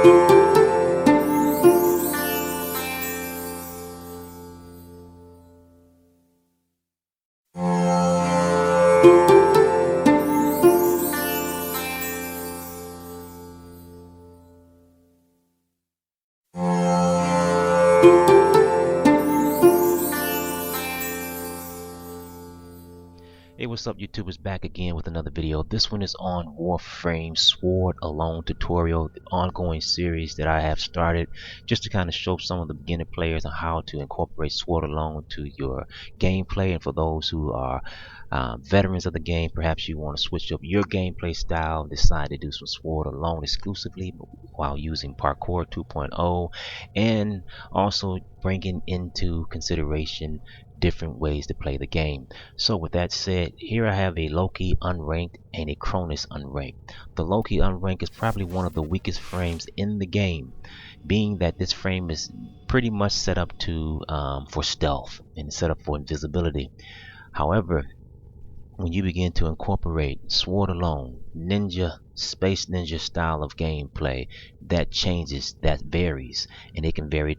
Hey, what's up, YouTubers? Back again with another video. This one is on Warframe Sword Alone tutorial, the ongoing series that I have started just to kind of show some of the beginner players on how to incorporate Sword Alone to your gameplay. And for those who are veterans of the game, perhaps you want to switch up your gameplay style, decide to do some Sword Alone exclusively while using Parkour 2.0, and also bringing into consideration different ways to play the game. So with that said, here I have a Loki unranked and a Cronus unranked. The Loki unranked is probably one of the weakest frames in the game, being that this frame is pretty much set up to for stealth and set up for invisibility. However, when you begin to incorporate Sword Alone, ninja, space ninja style of gameplay, that changes, that varies, and it can vary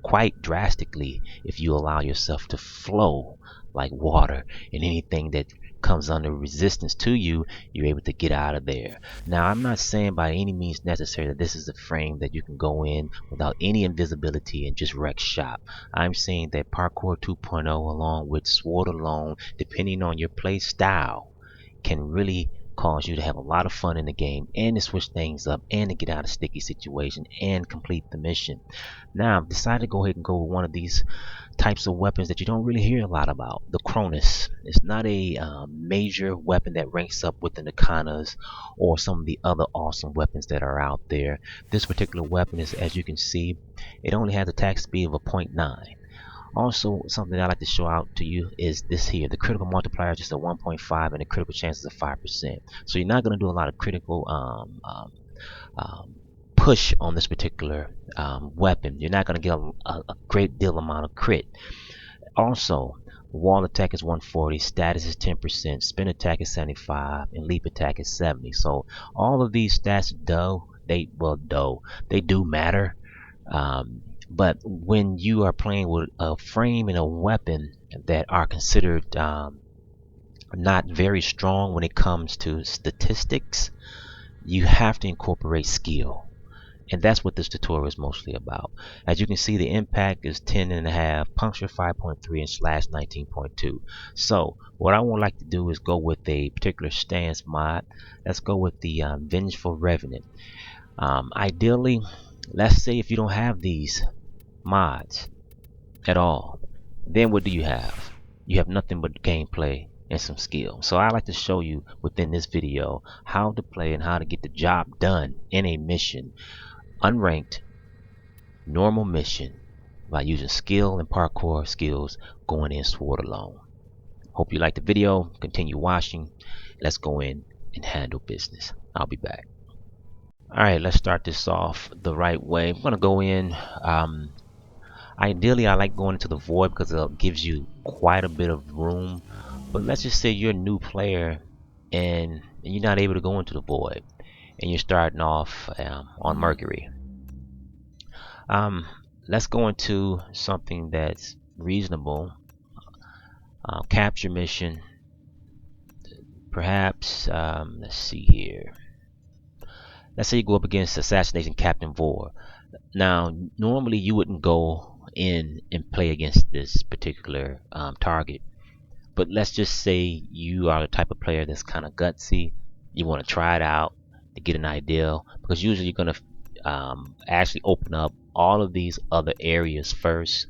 quite drastically if you allow yourself to flow like water, and anything that comes under resistance to you, you're able to get out of there. Now, I'm not saying by any means necessary that this is a frame that you can go in without any invisibility and just wreck shop. I'm saying that Parkour 2.0 along with Sword Alone, depending on your play style, can really cause you to have a lot of fun in the game and to switch things up and to get out of sticky situation and complete the mission. Now, I've decided to go ahead and go with one of these types of weapons that you don't really hear a lot about, the Cronus. It's not a major weapon that ranks up within the Kanas or some of the other awesome weapons that are out there. This particular weapon is, as you can see, it only has attack speed of a 0.9. Also, something I like to show out to you is this here. The critical multiplier is just a 1.5 and the critical chance is a 5%. So you're not going to do a lot of critical push on this particular weapon. You're not going to get a great deal amount of crit. Also, wall attack is 140, status is 10%, spin attack is 75, and leap attack is 70. So all of these stats they do matter. But when you are playing with a frame and a weapon that are considered not very strong when it comes to statistics, you have to incorporate skill. And that's what this tutorial is mostly about. As you can see, the impact is 10.5, puncture 5.3, and slash 19.2. So what I would like to do is go with a particular stance mod. Let's go with the Vengeful Revenant. Ideally, let's say if you don't have these mods at all, then what do you have? You have nothing but gameplay and some skill. So I like to show you within this video how to play and how to get the job done in a mission, unranked, normal mission, by using skill and parkour skills going in Sword Alone. Hope you liked the video. Continue watching. Let's go in and handle business. I'll be back. Alright, let's start this off the right way. I'm going to go in. Ideally, I like going into the void because it gives you quite a bit of room. But let's just say you're a new player and you're not able to go into the void, and you're starting off on Mercury. Let's go into something that's reasonable. Capture mission. Perhaps, let's see here. Let's say you go up against Assassination Captain Vor. Now, normally you wouldn't go in and play against this particular target. But let's just say you are the type of player that's kind of gutsy. You want to try it out to get an idea, because usually you're going to actually open up all of these other areas first.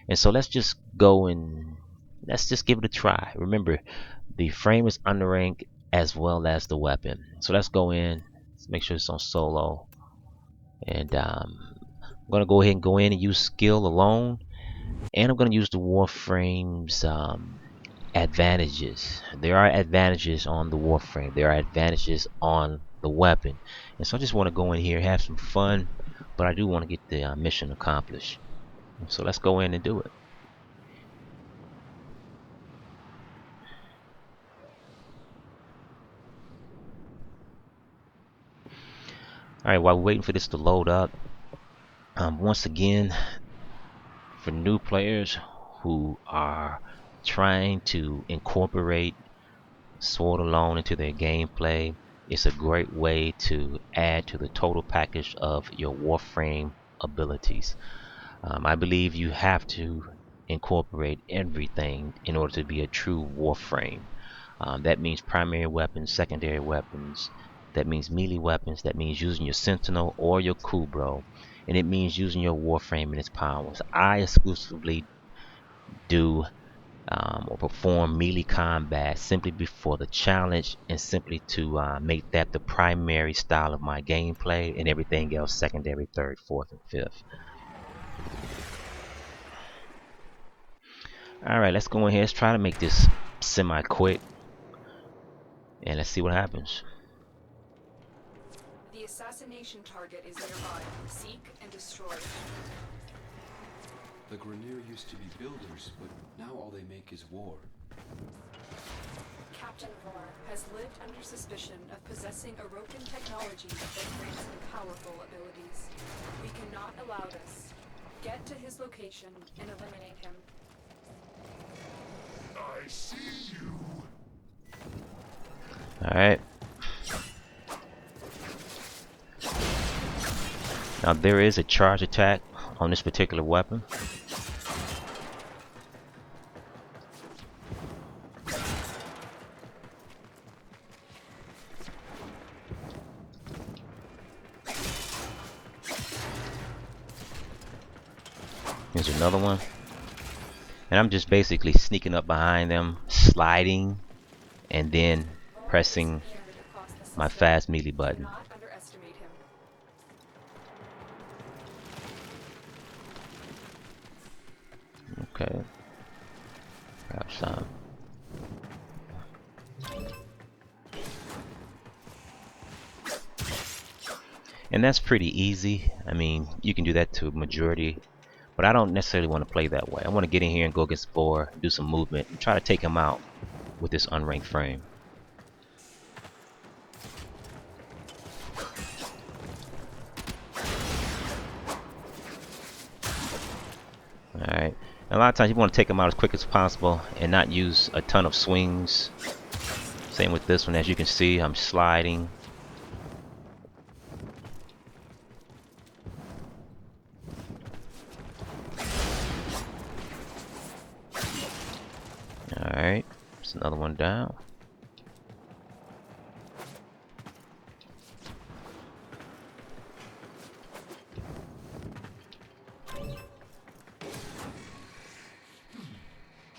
And so let's just go and let's just give it a try. Remember, the frame is underranked as well as the weapon. So let's go in. Let's make sure it's on solo. And I'm going to go ahead and go in and use skill alone. And I'm going to use the Warframe's advantages. There are advantages on the Warframe. There are advantages on the weapon. And so I just want to go in here, have some fun, but I do want to get the mission accomplished. So let's go in and do it. Alright, while we're waiting for this to load up, once again, for new players who are trying to incorporate Sword Alone into their gameplay, it's a great way to add to the total package of your Warframe abilities. I believe you have to incorporate everything in order to be a true Warframe. That means primary weapons, secondary weapons, that means melee weapons, that means using your Sentinel or your Kubro, and it means using your Warframe and its powers. I exclusively do or perform melee combat simply before the challenge and simply to make that the primary style of my gameplay, and everything else secondary, third, fourth, and fifth. Alright, let's go ahead. Let's try to make this semi-quick. And let's see what happens. The assassination target is nearby. Seek and destroy. The Grineer used to be builders, but now all they make is war. Captain Var has lived under suspicion of possessing Orokin technology that grants him powerful abilities. We cannot allow this. Get to his location and eliminate him. I see you. Alright. Now there is a charge attack on this particular weapon. Here's another one. And I'm just basically sneaking up behind them, sliding, and then pressing my fast melee button. Not underestimate him. Okay. Grab some. And that's pretty easy. I mean, you can do that to a majority, but I don't necessarily want to play that way. I want to get in here and go against 4, do some movement, and try to take him out with this unranked frame. Alright. A lot of times you want to take them out as quick as possible and not use a ton of swings. Same with this one. As you can see, I'm sliding. Alright. There's another one down.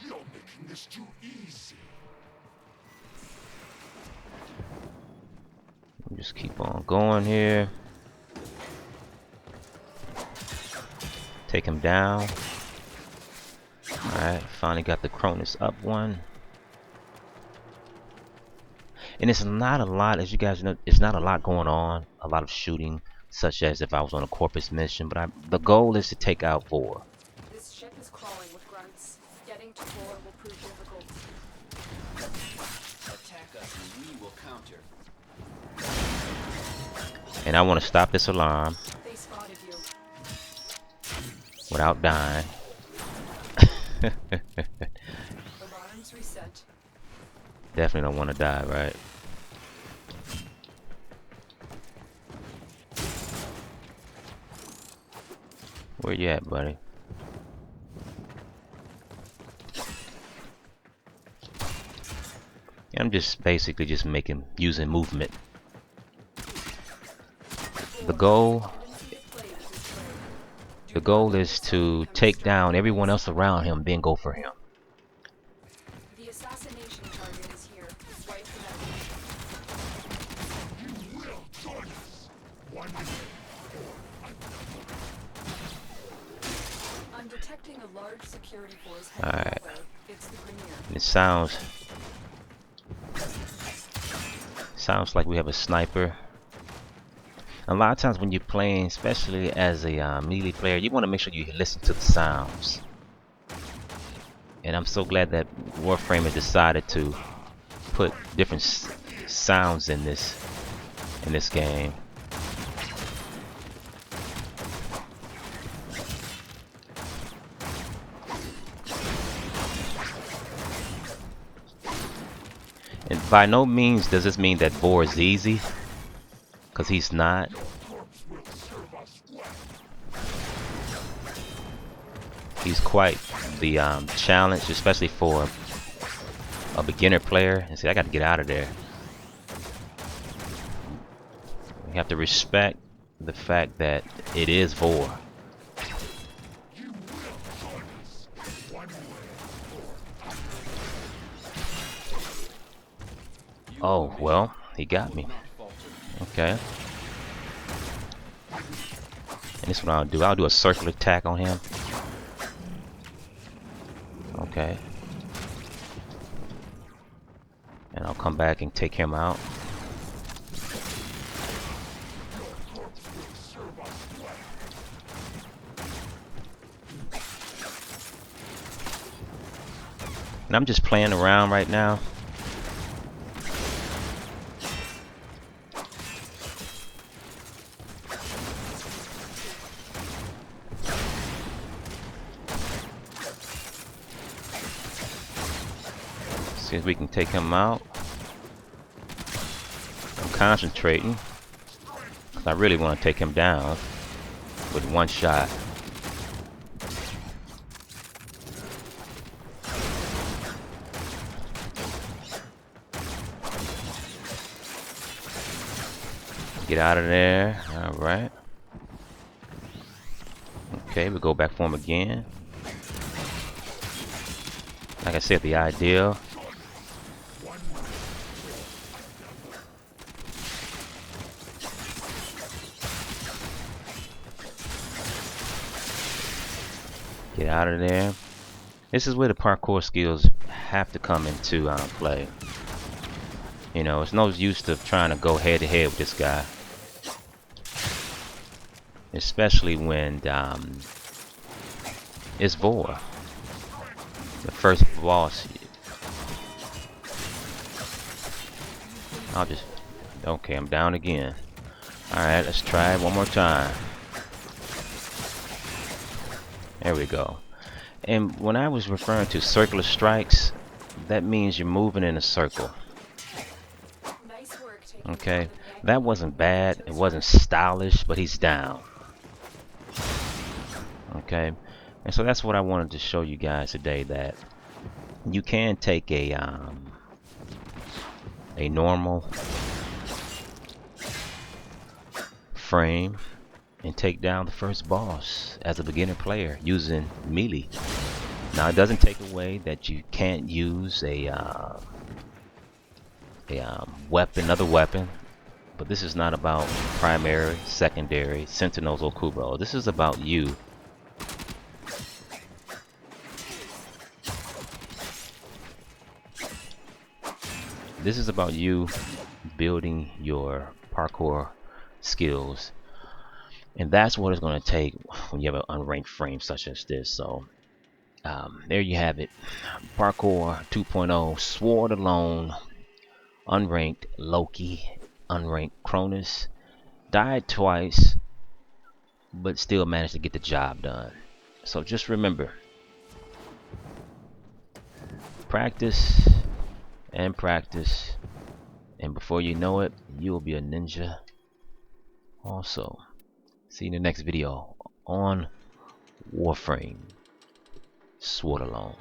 You're making this too easy. Just keep on going here. Take him down. Alright, finally got the Cronus up one. And it's not a lot, as you guys know, it's not a lot going on. A lot of shooting, such as if I was on a Corpus mission. But the goal is to take out 4. This ship is crawling with grunts. Getting to 4 will prove difficult. Attack us and we will counter. And I want to stop this alarm They spotted you. without dying. Alarms reset. Definitely don't want to die, right? Where you at, buddy? I'm just basically just using movement. The goal is to take down everyone else around him, then go for him. The assassination target is here. Wipe him You will join us. One out. I'm detecting a large security force All heading right. over. It's the Grineer. It sounds like we have a sniper. A lot of times when you're playing, especially as a melee player, you want to make sure you listen to the sounds. And I'm so glad that Warframe has decided to put different sounds in this game. And by no means does this mean that Vor is easy, because he's not. He's quite the challenge, especially for a beginner player. And see, I got to get out of there. You have to respect the fact that it is Vor. Oh, well, he got me. Okay. And this is what I'll do. I'll do a circle attack on him. Okay. And I'll come back and take him out. And I'm just playing around right now. See if we can take him out. I'm concentrating, because I really want to take him down with one shot. Get out of there. Alright. Okay, we go back for him again. Like I said, the ideal. Get out of there. This is where the parkour skills have to come into play. You know, it's no use to trying to go head to head with this guy. Especially when it's Vor, the first boss. Okay, I'm down again. Alright, let's try it one more time. There we go. And when I was referring to circular strikes, that means you're moving in a circle. Nice work Okay, that wasn't bad. It wasn't stylish, but he's down. Okay, and so that's what I wanted to show you guys today, that you can take a normal frame and take down the first boss as a beginner player using melee. Now, it doesn't take away that you can't use a weapon, another weapon, but this is not about primary, secondary, sentinels, or Kubro. This is about you. This is about you building your parkour skills, and that's what it's going to take when you have an unranked frame such as this. So there you have it. Parkour 2.0, Sword alone, unranked Loki, unranked Cronus, died twice, but still managed to get the job done. So just remember, practice and practice, and before you know it, you will be a ninja also. See you in the next video on Warframe, Sword alone.